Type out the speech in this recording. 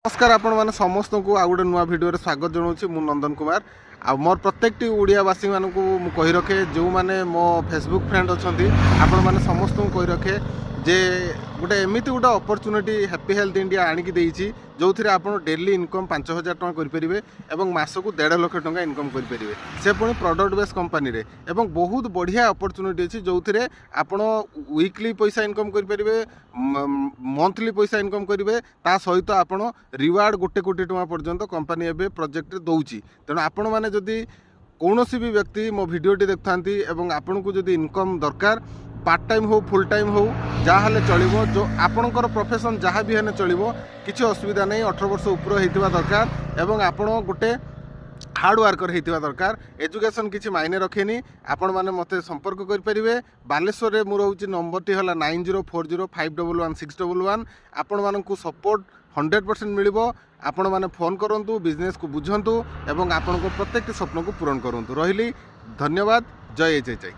नमस्कार आपण मैंने समस्त को आ गए नुआ भिडियो स्वागत जनाऊँ मु नंदन कुमार आ मोर प्रत्येक ओडियावासी मानू कही रखे जो मैंने मो फेसबुक फ्रेंड अच्छा आपण मैंने समस्त को कही रखे जे गोटे एमती गोटे अपरच्युनिटी हैप्पी हेल्थ इंडिया आणिकी देइछि जो थी आप डेली इनकम 5,000 टका करेंगे और मासक 1.5 लाख टका इनकम करेंगे से पुणी प्रॉडक्ट बेस कंपनी रे एवं बहुत बढ़िया अपरच्युनिटी अच्छी जो थी आप वीकली पैसा इनकम करेंगे मंथली पैसा इनकम करेंगे ता सहित आप रिवार्ड 1 कोटी टका पर्यंत कंपनी एवं प्रोजेक्ट दौची तेणु आपण मैंने जदि कौन भी व्यक्ति मो भिडियोटी देखुंती और आपन को जदि इनकम दरकार पार्ट टाइम हो फुल टाइम हो जहाँ चलो जो आपणकर प्रोफेशन जहाँ भी है चलो किसी असुविधा नहीं 18 वर्ष ऊपर होता दरकार एवं आपण गोटे हार्ड वर्कर होता दरकार एजुकेशन किसी मायने रखेनी आपण मैंने मत संपर्क करेंगे बालेश्वर में मुझे रोचे नंबर है 9040511611 आपण मानक सपोर्ट 100% मिल आपण मैंने फोन करूँ बिजनेस को बुझंतु एवं आपण प्रत्येक स्वप्न को पूरण करूँ रही धन्यवाद जय जय जय।